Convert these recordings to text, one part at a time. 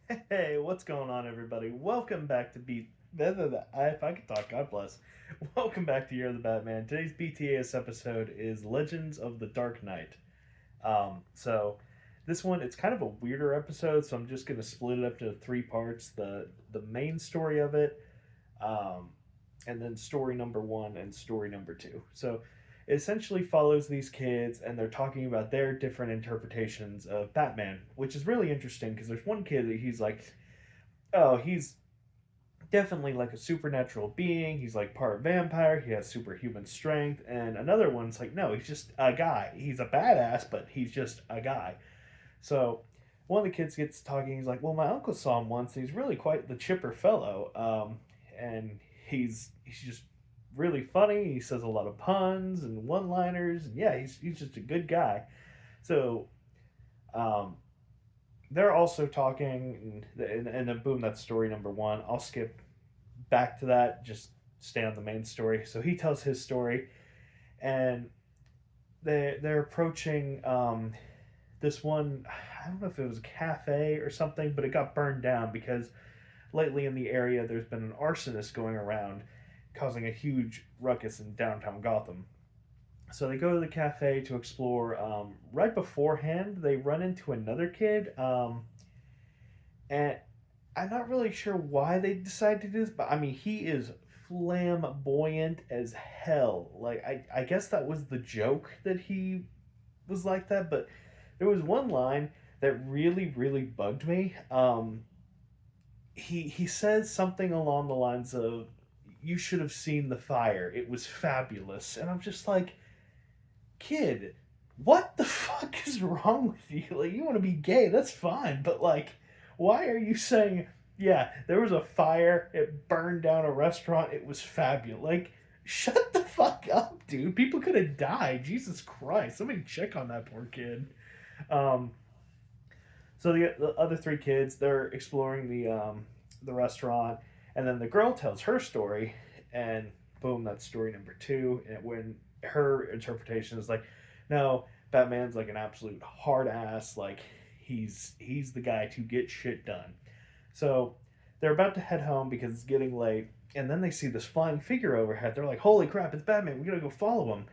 Hey, what's going on, everybody? Welcome back to If I could talk, God bless. Welcome back to Year of the Batman. Today's BTAS episode is Legends of the Dark Knight. So this one it's kind of a weirder episode, so I'm just gonna split it up into three parts: the main story of it, um, and then story number one and story number two. So it essentially follows these kids, and they're talking about their different interpretations of Batman, which is really interesting because there's one kid that he's like, oh, he's definitely like a supernatural being. He's like part vampire. He has superhuman strength. And another one's like, no, he's just a guy. He's a badass, but he's just a guy. So one of the kids gets talking. He's like, well, my uncle saw him once. He's really quite the chipper fellow. And he's just really funny. He says a lot of puns and one-liners. And yeah, he's just a good guy. So um, they're also talking, and then boom, that's story number one. I'll skip back to that, just stay on the main story. So he tells his story, and they're approaching this one. I don't know if it was a cafe or something, but it got burned down because lately in the area there's been an arsonist going around, causing a huge ruckus in downtown Gotham. So they go to the cafe to explore. Right beforehand, they run into another kid, and I'm not really sure why they decided to do this, but I mean, he is flamboyant as hell. Like, I guess that was the joke that he was like that, but there was one line that really, really bugged me. He says something along the lines of, "You should have seen the fire. It was fabulous," and I'm just like, kid, what the fuck is wrong with you? Like, you want to be gay, that's fine, but like, why are you saying, yeah, there was a fire, it burned down a restaurant, it was fabulous? Like, shut the fuck up, dude. People could have died. Jesus Christ. Somebody check on that poor kid. Um, so the other three kids, they're exploring the restaurant, and then the girl tells her story, and boom, that's story number two. And when her interpretation is like, no, Batman's like an absolute hard ass, like he's the guy to get shit done. So they're about to head home because it's getting late, and then they see this flying figure overhead. They're like, holy crap, it's Batman! We gotta go follow him.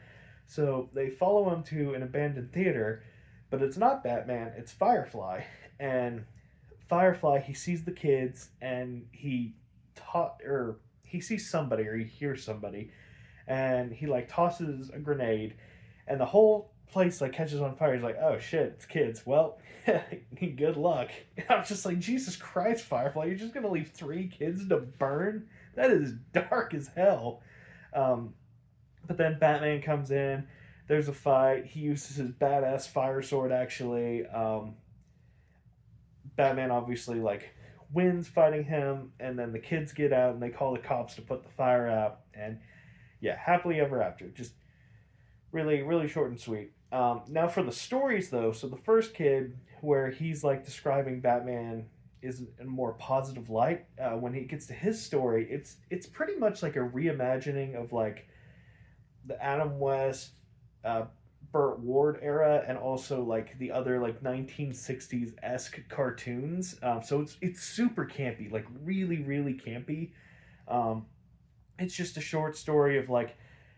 So they follow him to an abandoned theater, but it's not Batman, it's Firefly. And Firefly, he sees the kids, and he sees somebody, or he hears somebody, and he like tosses a grenade, and the whole place like catches on fire. He's like, oh shit, it's kids. Well, good luck. And I was just like, Jesus Christ, Firefly, you're just gonna leave three kids to burn? That is dark as hell. um, but then Batman comes in. There's a fight. He uses his badass fire sword. Actually, Batman obviously like wins fighting him, and then the kids get out and they call the cops to put the fire out. And yeah, happily ever after. Just really, really short and sweet. Now for the stories though, so the first kid where he's like describing Batman is in a more positive light. When he gets to his story, it's pretty much like a reimagining of like the Adam West, uh, Burt Ward era, and also like the other like 1960s esque cartoons. So it's super campy, like really, really campy. Um, it's just a short story of like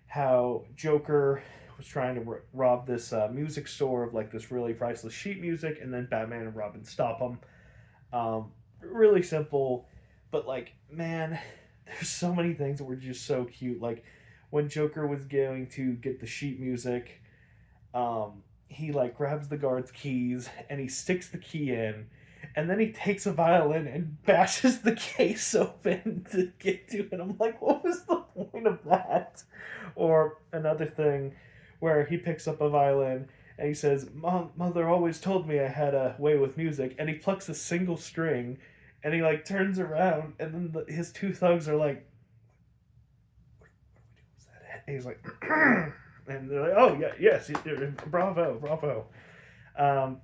how Joker was trying to rob this music store of like this really priceless sheet music, and then Batman and Robin stop him. Really simple, but like, man, there's so many things that were just so cute. Like when Joker was going to get the sheet music, he like grabs the guard's keys and he sticks the key in, and then he takes a violin and bashes the case open to get to it. I'm like, what was the point of that? Or another thing where he picks up a violin and he says, Mother always told me I had a way with music," and he plucks a single string, and he like turns around, and then his two thugs are like, "Was that it?" And he's like, and they're like, "Oh yeah, yes, bravo, bravo." Um,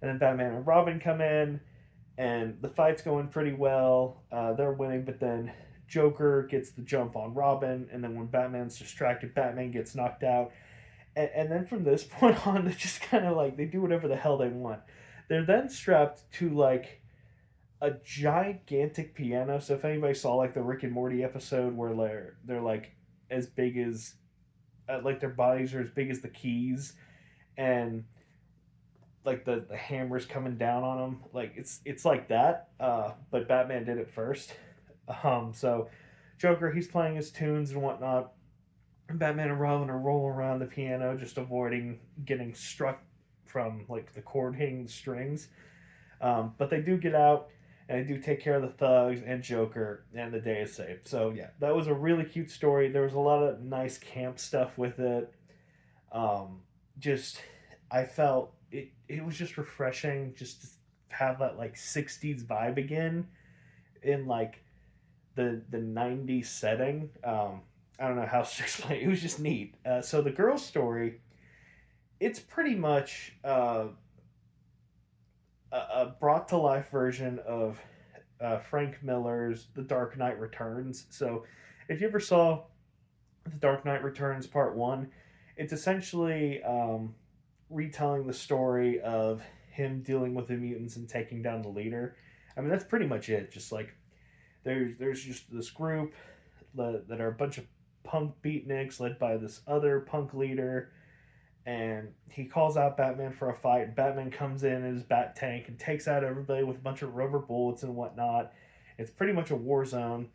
and then Batman and Robin come in, and the fight's going pretty well. They're winning, but then Joker gets the jump on Robin, and then when Batman's distracted, Batman gets knocked out. And then from this point on, they just kind of like they do whatever the hell they want. They're then strapped to like a gigantic piano. So if anybody saw like the Rick and Morty episode where they're like as big as like their bodies are as big as the keys, and like the hammers coming down on them, like it's like that. But Batman did it first. So Joker, he's playing his tunes and whatnot. Batman and Robin are rolling around the piano, just avoiding getting struck from like the cord hitting the strings. But they do get out and they do take care of the thugs and Joker, and the day is saved. So yeah, that was a really cute story. There was a lot of nice camp stuff with it. Um, just I felt it was just refreshing just to have that like '60s vibe again in like the '90s setting. I don't know how to explain it. It was just neat. So the girl's story, it's pretty much a brought to life version of Frank Miller's The Dark Knight Returns. So if you ever saw The Dark Knight Returns Part 1, it's essentially retelling the story of him dealing with the mutants and taking down the leader. I mean, that's pretty much it. Just like there's just this group that are a bunch of punk beatniks led by this other punk leader, and he calls out Batman for a fight. Batman comes in his bat tank and takes out everybody with a bunch of rubber bullets and whatnot. It's pretty much a war zone.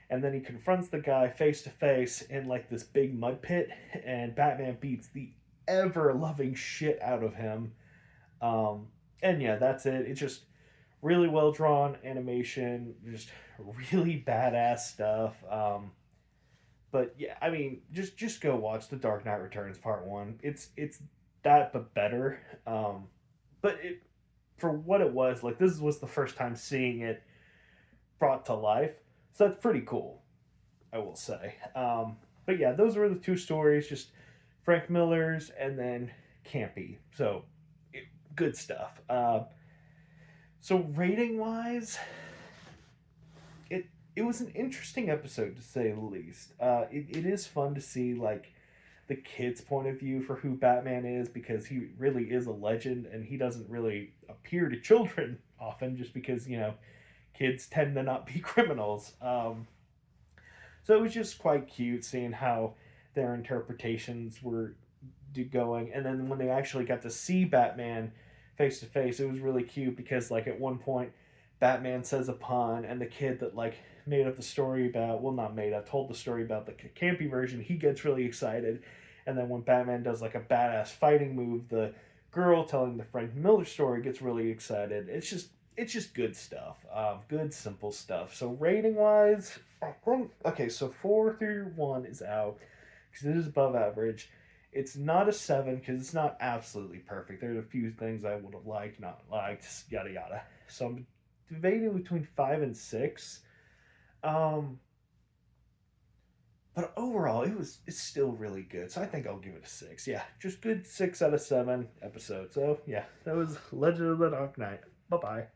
And then he confronts the guy face to face in like this big mud pit, and Batman beats the ever loving shit out of him. And yeah, that's it. It's just really well drawn animation, just really badass stuff. But yeah, I mean, just go watch The Dark Knight Returns Part One. It's that but better. But it for what it was, like this was the first time seeing it brought to life, so that's pretty cool, I will say. But yeah, those were the two stories, just Frank Miller's and then Campy. So good stuff. So rating wise, it was an interesting episode to say the least. It is fun to see like the kids' point of view for who Batman is, because he really is a legend and he doesn't really appear to children often, just because kids tend to not be criminals. So it was just quite cute seeing how their interpretations were going, and then when they actually got to see Batman face to face, it was really cute because like at one point Batman says a pun, and the kid that like made up the story about, well, not made up, told the story about the campy version, he gets really excited. And then when Batman does like a badass fighting move, the girl telling the Frank Miller story gets really excited. It's just good stuff. Good simple stuff. So rating wise, I think okay. So 4 through 1 is out because it is above average. It's not a 7 because it's not absolutely perfect. There's a few things I would have liked, not liked, yada yada. So I'm debating between 5 and 6. Um, but overall, it's still really good. So I think I'll give it a 6. Yeah, just good 6 out of 7 episodes. So yeah, that was Legend of the Dark Knight. Bye bye.